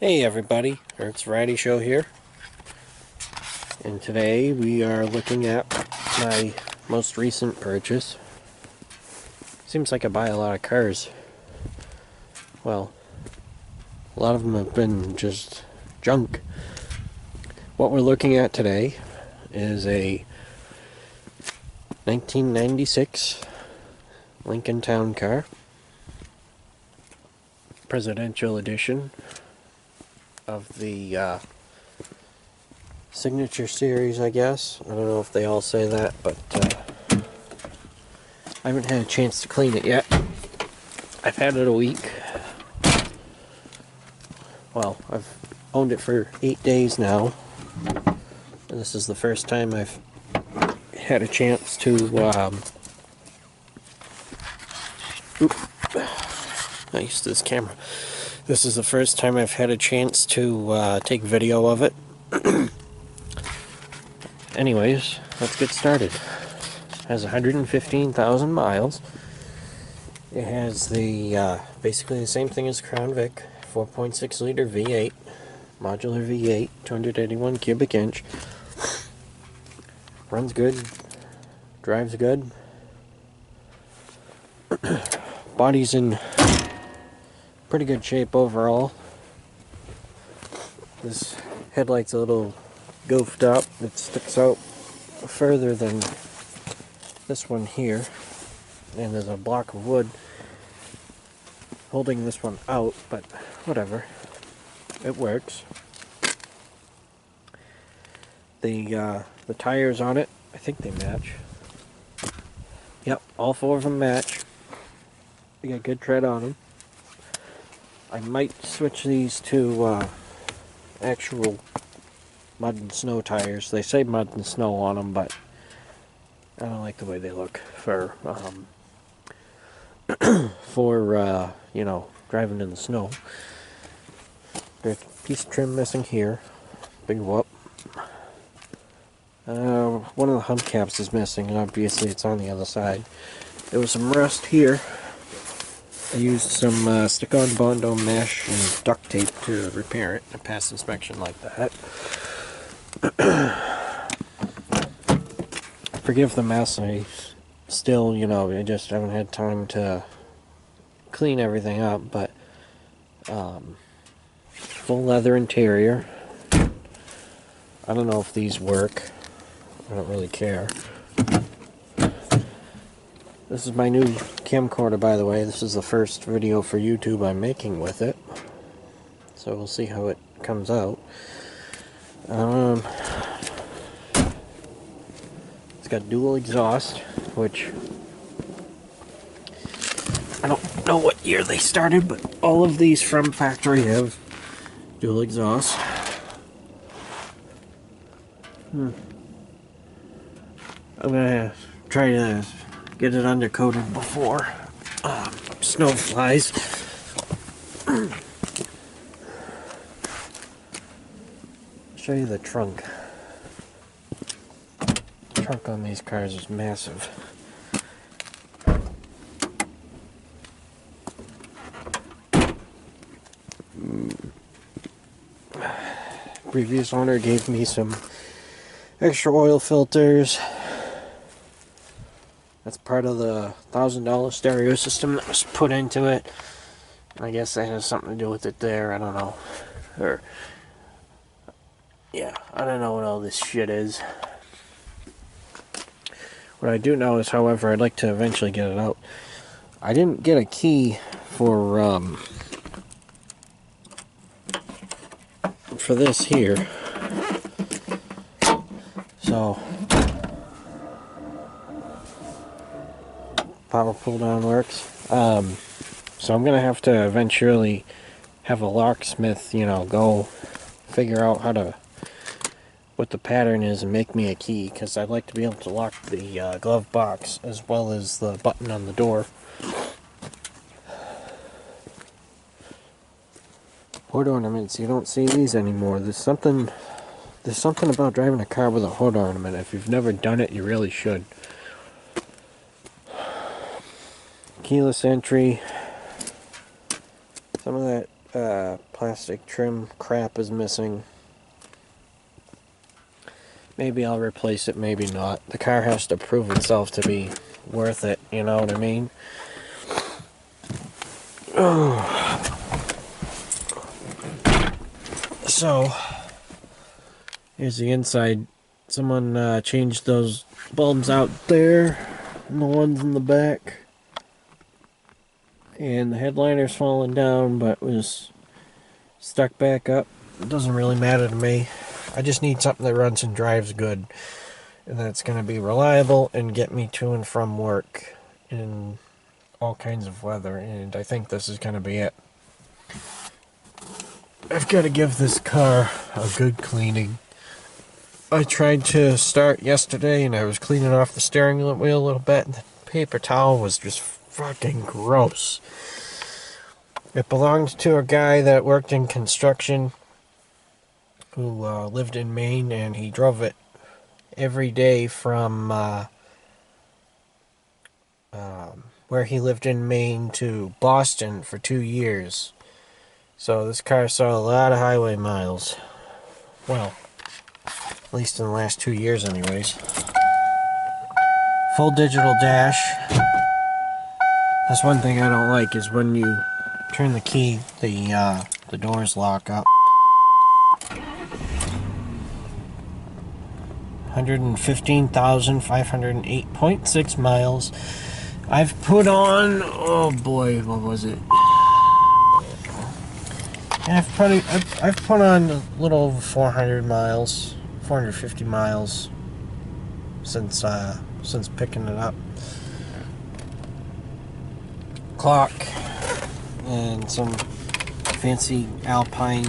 Hey everybody, ericsvarietyshow here, and today we are looking at my most recent purchase. Seems like I buy a lot of cars. Well, a lot of them have been just junk. What we're looking at today is a 1996 Lincoln Town Car, presidential edition of the Signature Series, I guess. I don't know if they all say that, but I haven't had a chance to clean it yet. I've had it a week. Well, I've owned it for 8 days now, and this is the first time I've had a chance to not used to this camera. This is the first time I've had a chance to take video of it. Anyways, let's get started. It has 115,000 miles. It has the basically the same thing as Crown Vic, 4.6 liter V8, modular V8, 281 cubic inch. Runs good, drives good. Body's in pretty good shape overall. This headlight's a little goofed up. It sticks out further than this one here, and there's a block of wood holding this one out, but whatever, it works. The tires on it, I think they match. Yep, all four of them match. They got good tread on them. I might switch these to actual mud and snow tires. They say mud and snow on them, but I don't like the way they look for you know, driving in the snow. There's a piece of trim missing here. Big whoop. One of the hubcaps is missing, and obviously it's on the other side. There was some rust here. I used some stick-on Bondo mesh and duct tape to repair it. I passed inspection like that. Forgive the mess. I still, you know, I just haven't had time to clean everything up, but full leather interior. I don't know if these work. I don't really care. This is my new camcorder, by the way. This is the first video for YouTube I'm making with it, so we'll see how it comes out. It's got dual exhaust, which I don't know what year they started, but all of these from factory have dual exhaust. I'm gonna try to get it undercoated before snow flies. Show you the trunk. The trunk on these cars is massive. Previous owner gave me some extra oil filters. That's part of the $1,000 stereo system that was put into it. I guess that has something to do with it there. I don't know. Or, yeah, I don't know what all this shit is. What I do know is, however, I'd like to eventually get it out. I didn't get a key for this here. So power pull down works. So I'm gonna have to eventually have a locksmith, you know, go figure out how to, what the pattern is, and make me a key, because I'd like to be able to lock the glove box as well as the button on the door. Hood ornaments, you don't see these anymore. There's something about driving a car with a hood ornament. If you've never done it, you really should. Keyless entry. Some of that plastic trim crap is missing. Maybe I'll replace it, maybe not. The car has to prove itself to be worth it, you know what I mean? So, here's the inside. Someone changed those bulbs out there, and the ones in the back. And the headliner's falling down, but was stuck back up. It doesn't really matter to me. I just need something that runs and drives good, and that's going to be reliable and get me to and from work in all kinds of weather, and I think this is going to be it. I've got to give this car a good cleaning. I tried to start yesterday, and I was cleaning off the steering wheel a little bit, and the paper towel was just fucking gross. It belonged to a guy that worked in construction who lived in Maine, and he drove it every day from where he lived in Maine to Boston for 2 years. So this car saw a lot of highway miles. Well, at least in the last 2 years anyways. Full digital dash. That's one thing I don't like, is when you turn the key, the doors lock up. 115,508.6 miles. I've put on, oh boy, what was it? I've put on a little over 400 miles, 450 miles since picking it up. Clock and some fancy Alpine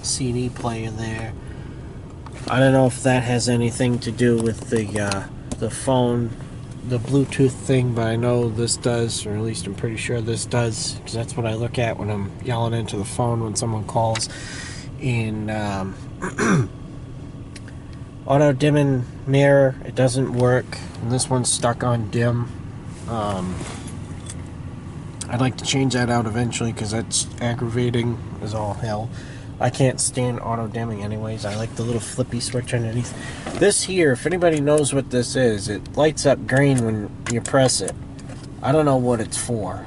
CD player there. I don't know if that has anything to do with the phone, the Bluetooth thing, but I know this does, or at least I'm pretty sure this does, because that's what I look at when I'm yelling into the phone when someone calls. In auto dimming mirror, it doesn't work, and this one's stuck on dim. I'd like to change that out eventually, because that's aggravating as all hell. I can't stand auto dimming anyways. I like the little flippy switch underneath. This here, if anybody knows what this is, it lights up green when you press it. I don't know what it's for.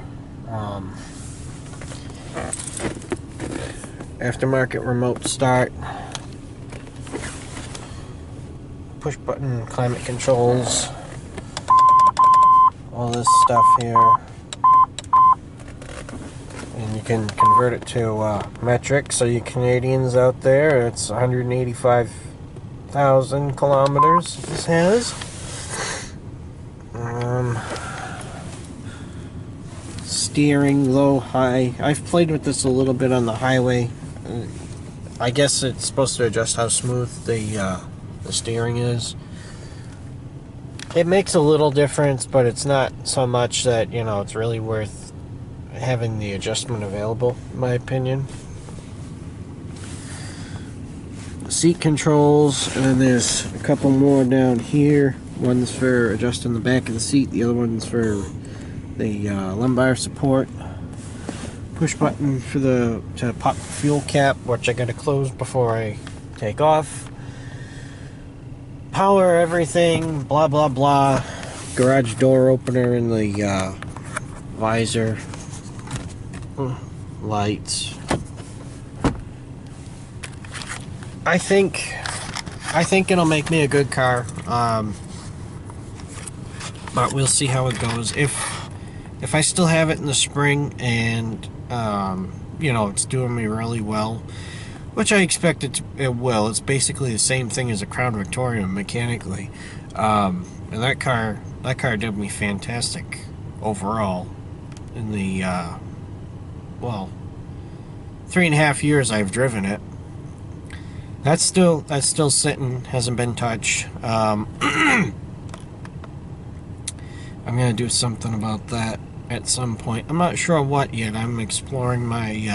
Aftermarket remote start. Push button climate controls. All this stuff here. And you can convert it to metric, so you Canadians out there, it's 185,000 kilometers this has. Steering, low, high. I've played with this a little bit on the highway. I guess it's supposed to adjust how smooth the steering is. It makes a little difference, but it's not so much that, you know, it's really worth having the adjustment available, in my opinion. Seat controls, and then there's a couple more down here. One's for adjusting the back of the seat, the other one's for the lumbar support. Push button for to pop the fuel cap, which I gotta close before I take off. Power everything, blah blah blah. Garage door opener in the visor. Lights. I think it'll make me a good car, but we'll see how it goes. If I still have it in the spring and you know, it's doing me really well, which I expect it will. It's basically the same thing as a Crown Victoria mechanically, and that car did me fantastic overall in the well, 3.5 years I've driven it. That's still sitting, hasn't been touched. I'm gonna do something about that at some point. I'm not sure what yet. I'm exploring my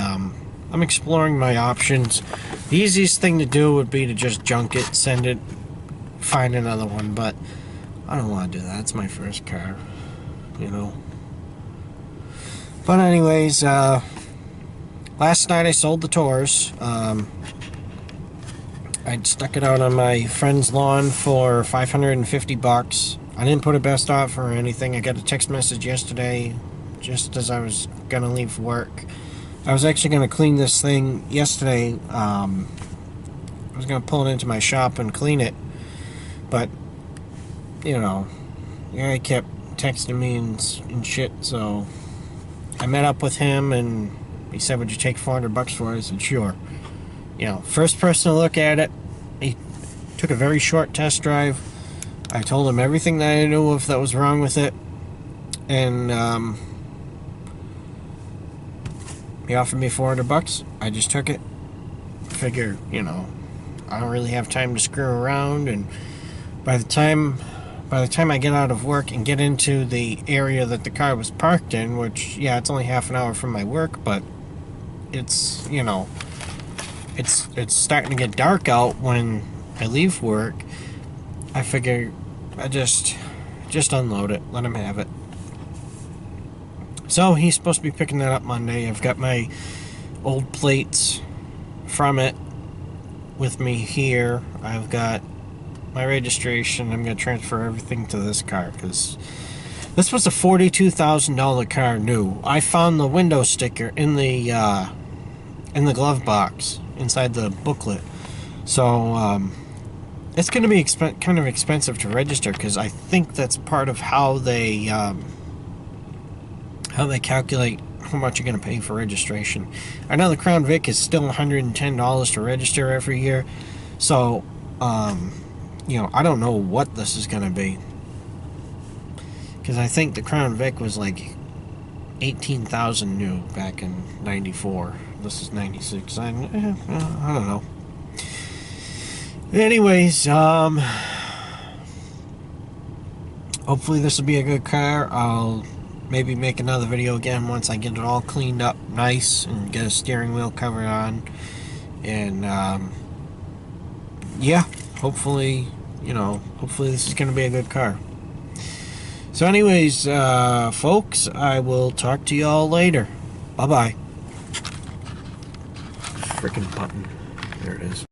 options. The easiest thing to do would be to just junk it, send it, find another one, but I don't want to do that. It's my first car, you know. But anyways, last night I sold the Taurus. I stuck it out on my friend's lawn for $550. I didn't put a best offer or anything. I got a text message yesterday just as I was gonna leave work. I was actually gonna clean this thing yesterday. I was gonna pull it into my shop and clean it, but you know, the guy kept texting me and shit, so I met up with him and he said, "Would you take $400 for it?" I said, "Sure." You know, first person to look at it. He took a very short test drive. I told him everything that I knew of that was wrong with it, and he offered me $400. I just took it. Figure, you know, I don't really have time to screw around, and by the time I get out of work and get into the area that the car was parked in, which, yeah, it's only half an hour from my work, but it's, you know, it's starting to get dark out when I leave work. I figure I just unload it, let him have it. So he's supposed to be picking that up Monday. I've got my old plates from it with me here. I've got my registration. I'm going to transfer everything to this car because this was a $42,000 car new. I found the window sticker in the glove box inside the booklet. So it's going to be kind of expensive to register because I think that's part of how they calculate how much you're going to pay for registration. I know the Crown Vic is still $110 to register every year. So you know, I don't know what this is going to be, because I think the Crown Vic was like $18,000 new back in '94. This is '96. I don't know. Anyways, hopefully this will be a good car. I'll maybe make another video again once I get it all cleaned up nice and get a steering wheel cover on, and yeah, hopefully, you know, hopefully this is going to be a good car. So anyways, folks, I will talk to you all later. Bye-bye. Freaking button. There it is.